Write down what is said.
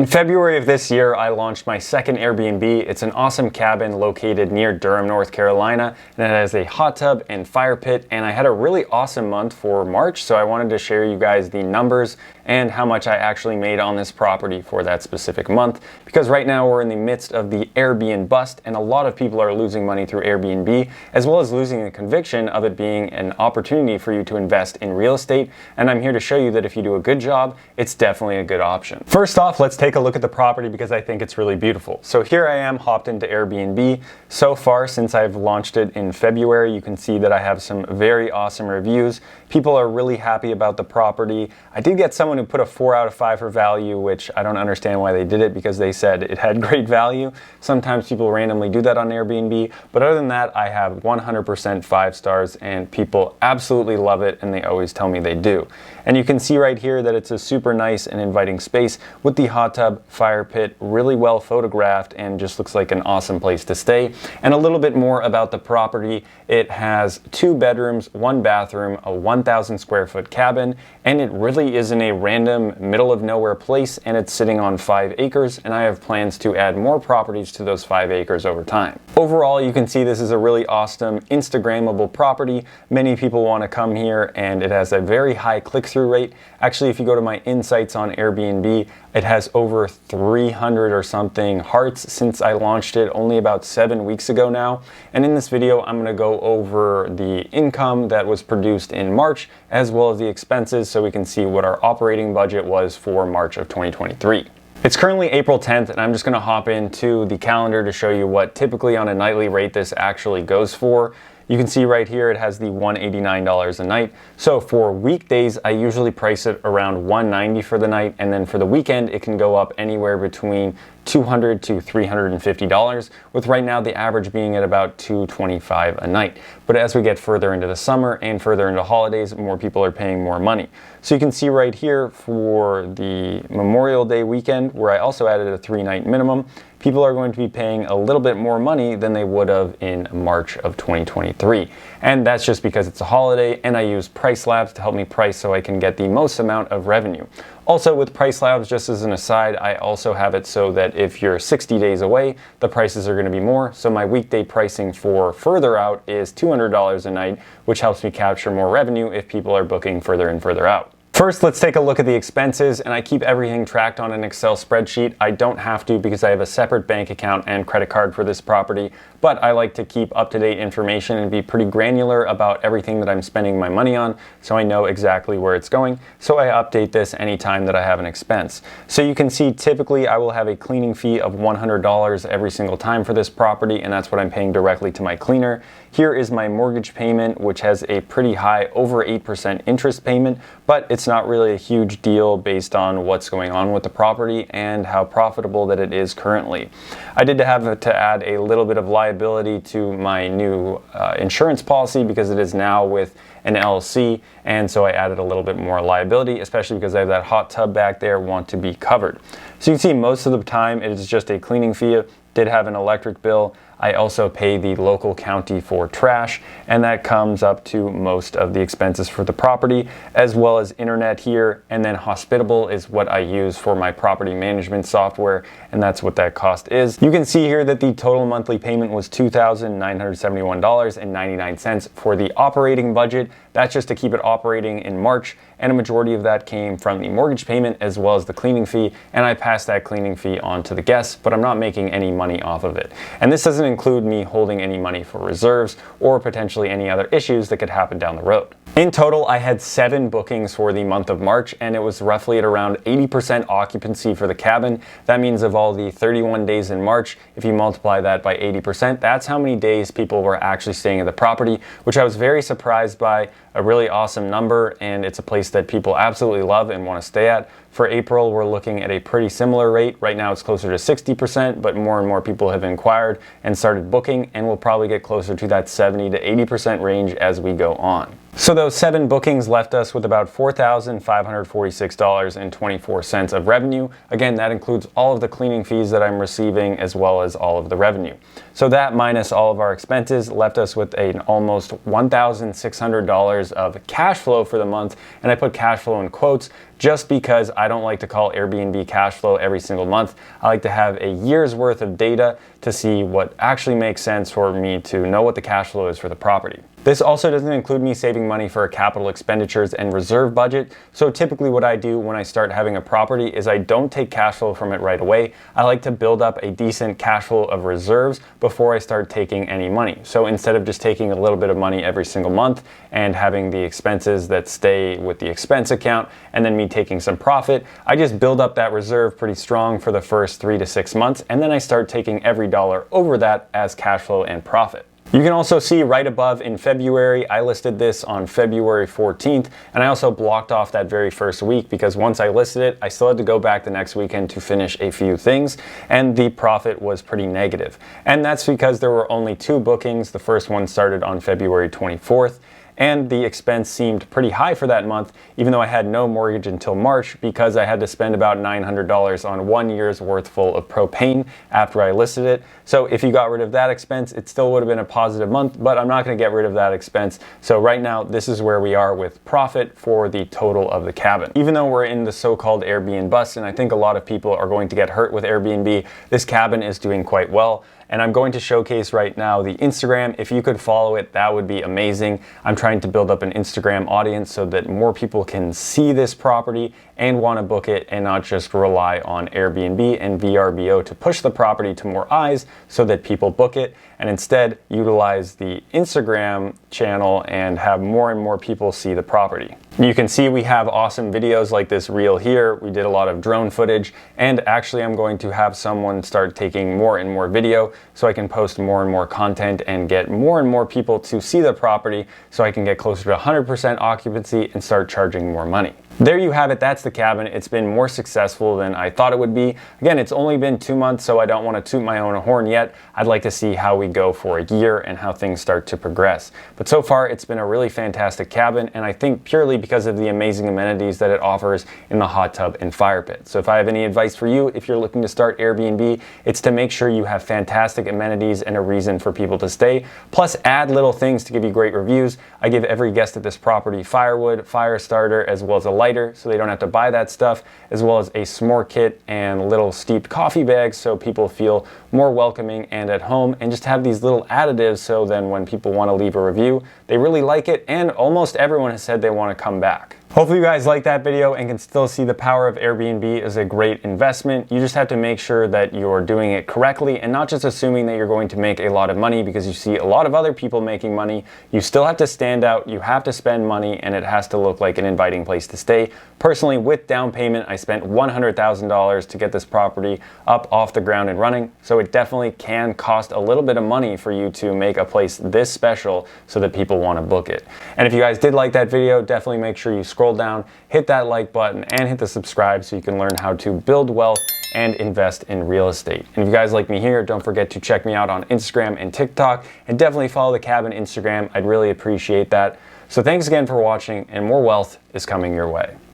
In February of this year, I launched my second Airbnb. It's an awesome cabin located near Durham, North Carolina, and it has a hot tub and fire pit, and I had a really awesome month for March, so I wanted to share you guys the numbers and how much I actually made on this property for that specific month, because right now we're in the midst of the Airbnbust, and a lot of people are losing money through Airbnb, as well as losing the conviction of it being an opportunity for you to invest in real estate, and I'm here to show you that if you do a good job, it's definitely a good option. First off, let's take a look at the property because I think it's really beautiful. So here I am hopped into Airbnb. So far, since I've launched it in February, you can see that I have some very awesome reviews. People are really happy about the property. I did get someone who put a 4 out of 5 for value, which I don't understand why they did it because they said it had great value. Sometimes people randomly do that on Airbnb, but other than that, I have 100% 5 stars and people absolutely love it and they always tell me they do. And you can see right here that it's a super nice and inviting space with the hot tub, fire pit, really well photographed, and just looks like an awesome place to stay. And a little bit more about the property. It has 2 bedrooms, 1 bathroom, a 1,000 square foot cabin, and it really is in a random middle of nowhere place, and it's sitting on 5 acres, and I have plans to add more properties to those 5 acres over time. Overall, you can see this is a really awesome Instagrammable property. Many people want to come here, and it has a very high click-through rate. Actually, if you go to my insights on Airbnb, it has over 300 or something hearts since I launched it only about 7 weeks ago now. And in this video, I'm going to go over the income that was produced in March as well as the expenses so we can see what our operating budget was for March of 2023. It's currently April 10th, and I'm just going to hop into the calendar to show you what typically on a nightly rate this actually goes for. You can see right here it has the $189 a night. So for weekdays, I usually price it around $190 for the night, and then for the weekend, it can go up anywhere between $200 to $350, with right now the average being at about $225 a night. But as we get further into the summer and further into holidays, more people are paying more money. So you can see right here for the Memorial Day weekend, where I also added a 3-night minimum, people are going to be paying a little bit more money than they would have in March of 2023. And that's just because it's a holiday and I use Price Labs to help me price so I can get the most amount of revenue. Also with Price Labs, just as an aside, I also have it so that if you're 60 days away, the prices are going to be more. So my weekday pricing for further out is $200 a night, which helps me capture more revenue if people are booking further and further out. First, let's take a look at the expenses, and I keep everything tracked on an Excel spreadsheet. I don't have to because I have a separate bank account and credit card for this property, but I like to keep up-to-date information and be pretty granular about everything that I'm spending my money on so I know exactly where it's going, so I update this anytime that I have an expense. So you can see typically I will have a cleaning fee of $100 every single time for this property, and that's what I'm paying directly to my cleaner. Here is my mortgage payment, which has a pretty high, over 8% interest payment, but it's not really a huge deal based on what's going on with the property and how profitable that it is currently. I did have to add a little bit of liability to my new insurance policy because it is now with an LLC, and so I added a little bit more liability, especially because I have that hot tub back there, want to be covered. So you can see most of the time it is just a cleaning fee. Did have an electric bill. I also pay the local county for trash, and that comes up to most of the expenses for the property, as well as internet here, and then Hospitable is what I use for my property management software, and that's what that cost is. You can see here that the total monthly payment was $2,971.99 for the operating budget. That's just to keep it operating in March, and a majority of that came from the mortgage payment as well as the cleaning fee, and I passed that cleaning fee on to the guests, but I'm not making any money off of it. And this doesn't include me holding any money for reserves or potentially any other issues that could happen down the road. In total, I had 7 bookings for the month of March, and it was roughly at around 80% occupancy for the cabin. That means of all the 31 days in March, if you multiply that by 80%, that's how many days people were actually staying at the property, which I was very surprised by. A really awesome number, and it's a place that people absolutely love and want to stay at. For April, we're looking at a pretty similar rate. Right now it's closer to 60%, but more and more people have inquired and started booking, and we'll probably get closer to that 70 to 80% range as we go on. So those 7 bookings left us with about $4,546.24 of revenue. Again, that includes all of the cleaning fees that I'm receiving as well as all of the revenue. So that minus all of our expenses left us with an almost $1,600 of cash flow for the month. And I put cash flow in quotes just because I don't like to call Airbnb cash flow every single month. I like to have a year's worth of data to see what actually makes sense for me to know what the cash flow is for the property. This also doesn't include me saving money for capital expenditures and reserve budget. So typically what I do when I start having a property is I don't take cash flow from it right away. I like to build up a decent cash flow of reserves before I start taking any money. So instead of just taking a little bit of money every single month and having the expenses that stay with the expense account and then me taking some profit, I just build up that reserve pretty strong for the first 3 to 6 months, and then I start taking every dollar over that as cash flow and profit. You can also see right above in February, I listed this on February 14th, and I also blocked off that very first week because once I listed it, I still had to go back the next weekend to finish a few things, and the profit was pretty negative. And that's because there were only 2 bookings. The first one started on February 24th. And the expense seemed pretty high for that month, even though I had no mortgage until March, because I had to spend about $900 on 1 year's worth full of propane after I listed it. So if you got rid of that expense, it still would have been a positive month, but I'm not going to get rid of that expense. So right now, this is where we are with profit for the total of the cabin. Even though we're in the so-called Airbnbust, and I think a lot of people are going to get hurt with Airbnb, this cabin is doing quite well. And I'm going to showcase right now the Instagram. If you could follow it, that would be amazing. I'm trying to build up an Instagram audience so that more people can see this property and want to book it and not just rely on Airbnb and VRBO to push the property to more eyes so that people book it, and instead utilize the Instagram channel and have more and more people see the property. You can see we have awesome videos like this reel here. We did a lot of drone footage, and actually I'm going to have someone start taking more and more video so I can post more and more content and get more and more people to see the property so I can get closer to 100% occupancy and start charging more money. There you have it. That's the cabin. It's been more successful than I thought it would be. Again, it's only been 2 months, so I don't want to toot my own horn yet. I'd like to see how we go for a year and how things start to progress. But so far, it's been a really fantastic cabin, and I think purely because of the amazing amenities that it offers in the hot tub and fire pit. So if I have any advice for you, if you're looking to start Airbnb, it's to make sure you have fantastic amenities and a reason for people to stay. Plus, add little things to give you great reviews. I give every guest at this property firewood, fire starter, as well as a lighter so they don't have to buy that stuff, as well as a s'more kit and little steeped coffee bags so people feel more welcoming and at home, and just have these little additives so then when people want to leave a review, they really like it, and almost everyone has said they want to come back. Hopefully you guys like that video and can still see the power of Airbnb as a great investment. You just have to make sure that you're doing it correctly and not just assuming that you're going to make a lot of money because you see a lot of other people making money. You still have to stand out, you have to spend money, and it has to look like an inviting place to stay. Personally, with down payment, I spent $100,000 to get this property up off the ground and running, so it definitely can cost a little bit of money for you to make a place this special so that people want to book it. And if you guys did like that video, definitely make sure you scroll down, hit that like button, and hit the subscribe so you can learn how to build wealth and invest in real estate. And if you guys like me here, don't forget to check me out on Instagram and TikTok, and definitely follow the cabin Instagram. I'd really appreciate that. So thanks again for watching, and more wealth is coming your way.